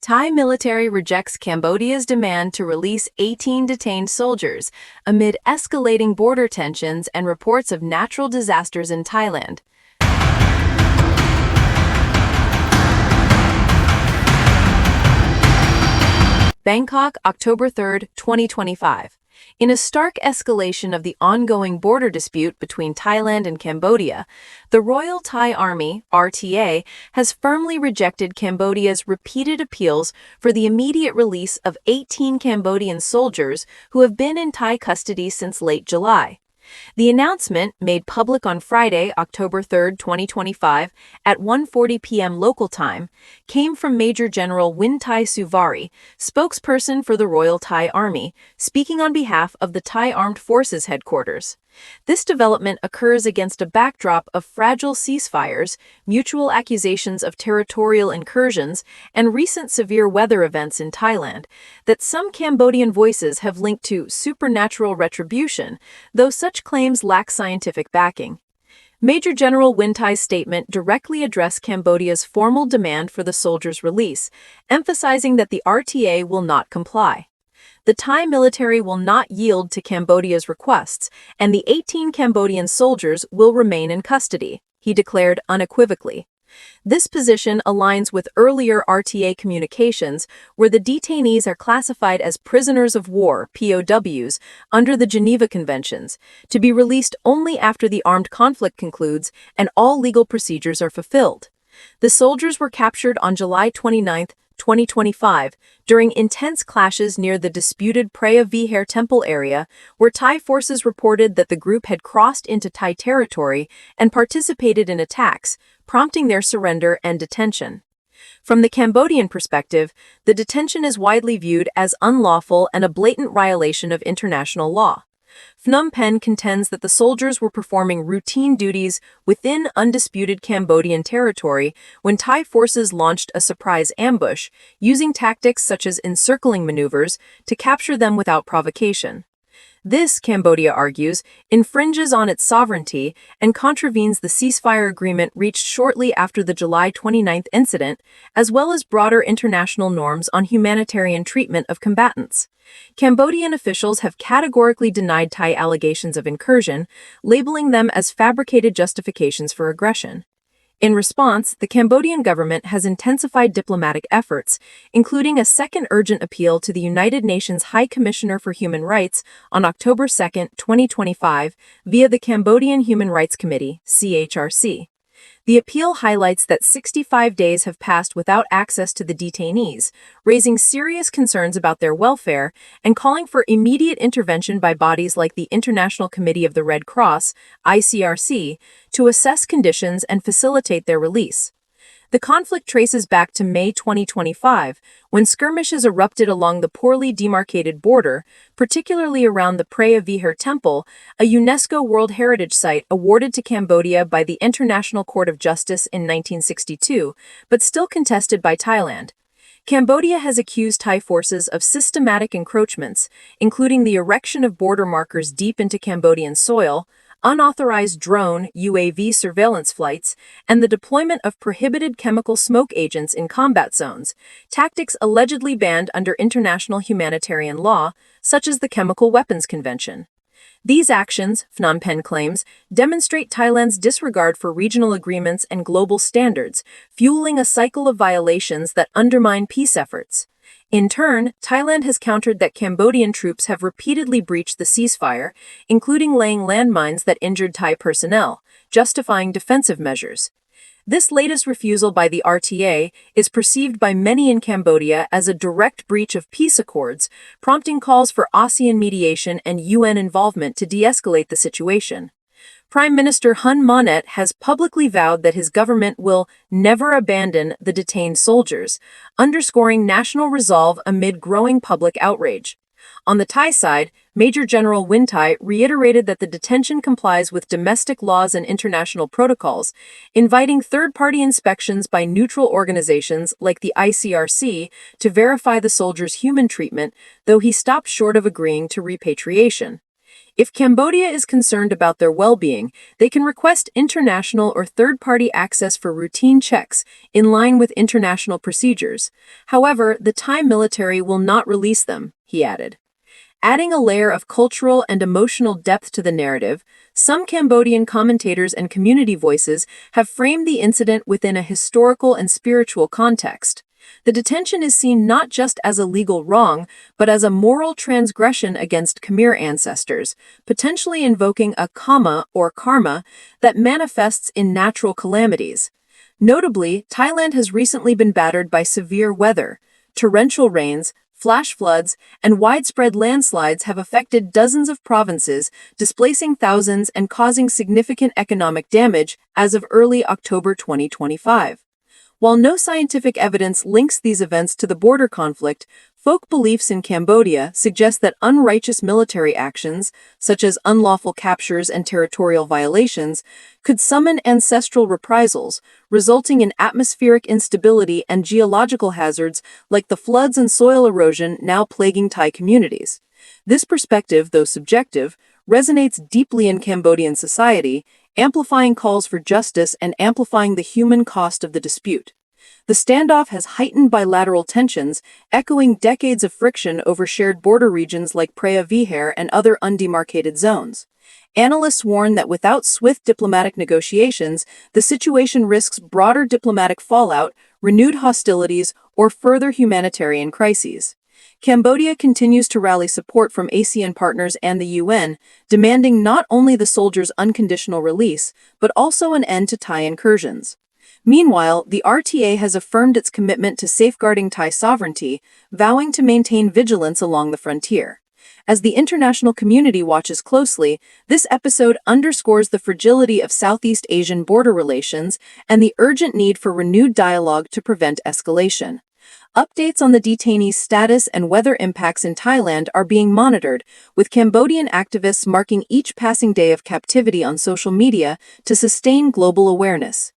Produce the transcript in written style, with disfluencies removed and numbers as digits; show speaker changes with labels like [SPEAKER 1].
[SPEAKER 1] Thai military rejects Cambodia's demand to release 18 detained soldiers amid escalating border tensions and reports of natural disasters in Thailand. Bangkok, October 3, 2025. In a stark escalation of the ongoing border dispute between Thailand and Cambodia, the Royal Thai Army, RTA, has firmly rejected Cambodia's repeated appeals for the immediate release of 18 Cambodian soldiers who have been in Thai custody since late July. The announcement, made public on Friday, October 3, 2025, at 1:40 p.m. local time, came from Major General Wintai Suvari, spokesperson for the Royal Thai Army, speaking on behalf of the Thai Armed Forces headquarters. This development occurs against a backdrop of fragile ceasefires, mutual accusations of territorial incursions, and recent severe weather events in Thailand that some Cambodian voices have linked to supernatural retribution, though such claims lack scientific backing. Major General Wintai's statement directly addressed Cambodia's formal demand for the soldiers' release, emphasizing that the RTA will not comply. The Thai military will not yield to Cambodia's requests, and the 18 Cambodian soldiers will remain in custody, he declared unequivocally. This position aligns with earlier RTA communications, where the detainees are classified as prisoners of war, POWs, under the Geneva Conventions, to be released only after the armed conflict concludes and all legal procedures are fulfilled. The soldiers were captured on July 29, 2025, during intense clashes near the disputed Preah Vihear Temple area, where Thai forces reported that the group had crossed into Thai territory and participated in attacks, prompting their surrender and detention. From the Cambodian perspective, the detention is widely viewed as unlawful and a blatant violation of international law. Phnom Penh contends that the soldiers were performing routine duties within undisputed Cambodian territory when Thai forces launched a surprise ambush, using tactics such as encircling maneuvers to capture them without provocation. This, Cambodia argues, infringes on its sovereignty and contravenes the ceasefire agreement reached shortly after the July 29 incident, as well as broader international norms on humanitarian treatment of combatants. Cambodian officials have categorically denied Thai allegations of incursion, labeling them as fabricated justifications for aggression. In response, the Cambodian government has intensified diplomatic efforts, including a second urgent appeal to the United Nations High Commissioner for Human Rights on October 2, 2025, via the Cambodian Human Rights Committee, CHRC. The appeal highlights that 65 days have passed without access to the detainees, raising serious concerns about their welfare and calling for immediate intervention by bodies like the International Committee of the Red Cross, ICRC, to assess conditions and facilitate their release. The conflict traces back to May 2025, when skirmishes erupted along the poorly demarcated border, particularly around the Preah Vihear Temple, a UNESCO World Heritage Site awarded to Cambodia by the International Court of Justice in 1962, but still contested by Thailand. Cambodia has accused Thai forces of systematic encroachments, including the erection of border markers deep into Cambodian soil, unauthorized drone UAV surveillance flights, and the deployment of prohibited chemical smoke agents in combat zones, tactics allegedly banned under international humanitarian law, such as the Chemical Weapons Convention. These actions, Phnom Penh claims, demonstrate Thailand's disregard for regional agreements and global standards, fueling a cycle of violations that undermine peace efforts. In turn, Thailand has countered that Cambodian troops have repeatedly breached the ceasefire, including laying landmines that injured Thai personnel, justifying defensive measures. This latest refusal by the RTA is perceived by many in Cambodia as a direct breach of peace accords, prompting calls for ASEAN mediation and UN involvement to de-escalate the situation. Prime Minister Hun Manet has publicly vowed that his government will never abandon the detained soldiers, underscoring national resolve amid growing public outrage. On the Thai side, Major General Wintai reiterated that the detention complies with domestic laws and international protocols, inviting third-party inspections by neutral organizations like the ICRC to verify the soldiers' human treatment, though he stopped short of agreeing to repatriation. If Cambodia is concerned about their well-being, they can request international or third-party access for routine checks in line with international procedures. However, the Thai military will not release them, he added. Adding a layer of cultural and emotional depth to the narrative, some Cambodian commentators and community voices have framed the incident within a historical and spiritual context. The detention is seen not just as a legal wrong, but as a moral transgression against Khmer ancestors, potentially invoking a Kama or karma that manifests in natural calamities. Notably, Thailand has recently been battered by severe weather. Torrential rains, flash floods, and widespread landslides have affected dozens of provinces, displacing thousands and causing significant economic damage as of early October 2025. While no scientific evidence links these events to the border conflict, folk beliefs in Cambodia suggest that unrighteous military actions, such as unlawful captures and territorial violations, could summon ancestral reprisals, resulting in atmospheric instability and geological hazards like the floods and soil erosion now plaguing Thai communities. This perspective, though subjective, resonates deeply in Cambodian society, amplifying calls for justice and amplifying the human cost of the dispute. The standoff has heightened bilateral tensions, echoing decades of friction over shared border regions like Preah Vihear and other undemarcated zones. Analysts warn that without swift diplomatic negotiations, the situation risks broader diplomatic fallout, renewed hostilities, or further humanitarian crises. Cambodia continues to rally support from ASEAN partners and the UN, demanding not only the soldiers' unconditional release, but also an end to Thai incursions. Meanwhile, the RTA has affirmed its commitment to safeguarding Thai sovereignty, vowing to maintain vigilance along the frontier. As the international community watches closely, this episode underscores the fragility of Southeast Asian border relations and the urgent need for renewed dialogue to prevent escalation. Updates on the detainees' status and weather impacts in Thailand are being monitored, with Cambodian activists marking each passing day of captivity on social media to sustain global awareness.